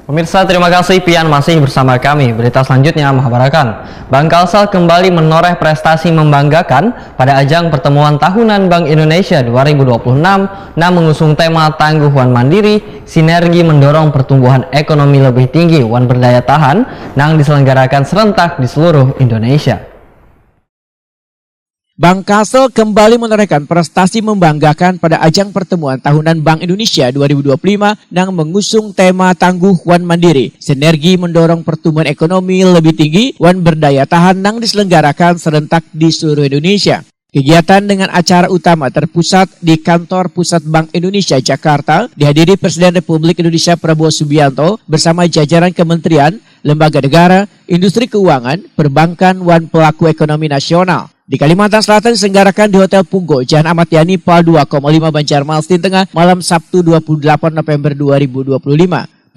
Pemirsa, terima kasih Pian masih bersama kami. Berita selanjutnya mengabarkan, Bank Kalsel kembali menoreh prestasi membanggakan pada ajang pertemuan tahunan Bank Indonesia 2026 yang mengusung tema Tangguh Wan Mandiri, sinergi mendorong pertumbuhan ekonomi lebih tinggi wan berdaya tahan yang diselenggarakan serentak di seluruh Indonesia. Bank Kalsel kembali menorehkan prestasi membanggakan pada ajang pertemuan tahunan Bank Indonesia 2025 yang mengusung tema Tangguh Wan Mandiri, sinergi mendorong pertumbuhan ekonomi lebih tinggi wan berdaya tahan yang diselenggarakan serentak di seluruh Indonesia. Kegiatan dengan acara utama terpusat di Kantor Pusat Bank Indonesia Jakarta dihadiri Presiden Republik Indonesia Prabowo Subianto bersama jajaran kementerian, lembaga negara, industri keuangan, perbankan, wan pelaku ekonomi nasional. Di Kalimantan Selatan diselenggarakan di Hotel Punggo, Jalan Ahmad Yani, PAL 2,5 Banjarmasin Tengah, malam Sabtu 28 November 2025.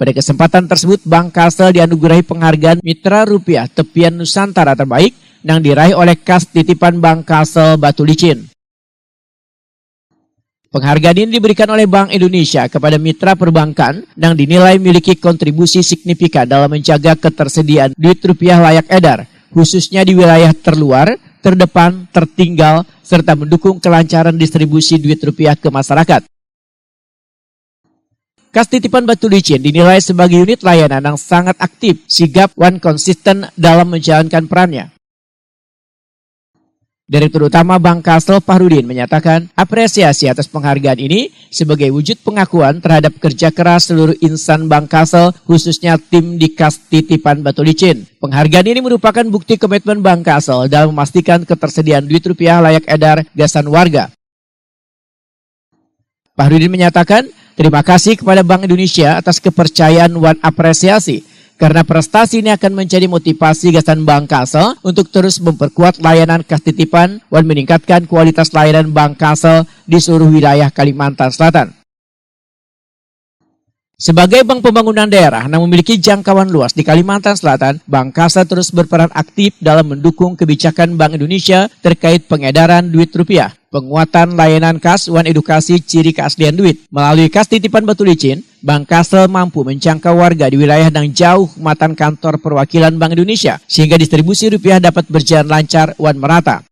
Pada kesempatan tersebut, Bank Kalsel dianugerahi penghargaan Mitra Rupiah Tepian Nusantara Terbaik yang diraih oleh Kas Titipan Bank Kalsel Batu Licin. Penghargaan ini diberikan oleh Bank Indonesia kepada mitra perbankan yang dinilai memiliki kontribusi signifikan dalam menjaga ketersediaan duit rupiah layak edar, khususnya di wilayah terluar, terdepan, tertinggal, serta mendukung kelancaran distribusi duit rupiah ke masyarakat. Kas Titipan Batu Licin dinilai sebagai unit layanan yang sangat aktif, sigap, dan konsisten dalam menjalankan perannya. Direktur Utama Bank Kalsel Fahrudin menyatakan apresiasi atas penghargaan ini sebagai wujud pengakuan terhadap kerja keras seluruh insan Bank Kalsel, khususnya tim di Kas Titipan Batu Licin. Penghargaan ini merupakan bukti komitmen Bank Kalsel dalam memastikan ketersediaan duit rupiah layak edar gasan warga. Fahrudin menyatakan terima kasih kepada Bank Indonesia atas kepercayaan wan apresiasi, karena prestasi ini akan menjadi motivasi gasan Bank Kalsel untuk terus memperkuat layanan Kas Titipan dan meningkatkan kualitas layanan Bank Kalsel di seluruh wilayah Kalimantan Selatan. Sebagai bank pembangunan daerah yang memiliki jangkauan luas di Kalimantan Selatan, Bank Kalsel terus berperan aktif dalam mendukung kebijakan Bank Indonesia terkait pengedaran duit rupiah, penguatan layanan kas wan edukasi ciri keaslian duit. Melalui Kas Titipan Batu Licin, Bank Kalsel mampu menjangkau warga di wilayah yang jauh matan kantor perwakilan Bank Indonesia, sehingga distribusi rupiah dapat berjalan lancar wan merata.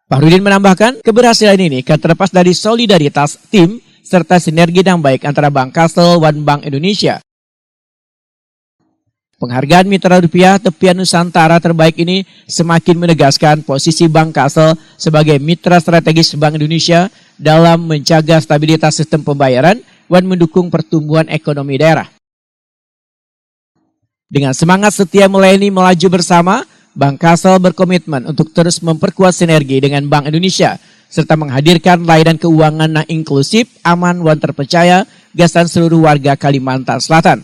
Fahrudin menambahkan, keberhasilan ini akan terlepas dari solidaritas tim serta sinergi yang baik antara Bank Kalsel dan Bank Indonesia. Penghargaan Mitra Rupiah Tepian Nusantara Terbaik ini semakin menegaskan posisi Bank Kalsel sebagai mitra strategis Bank Indonesia dalam menjaga stabilitas sistem pembayaran dan mendukung pertumbuhan ekonomi daerah. Dengan semangat setia melayani melaju bersama, Bank Kalsel berkomitmen untuk terus memperkuat sinergi dengan Bank Indonesia, serta menghadirkan layanan keuangan yang inklusif, aman, dan terpercaya gasan seluruh warga Kalimantan Selatan.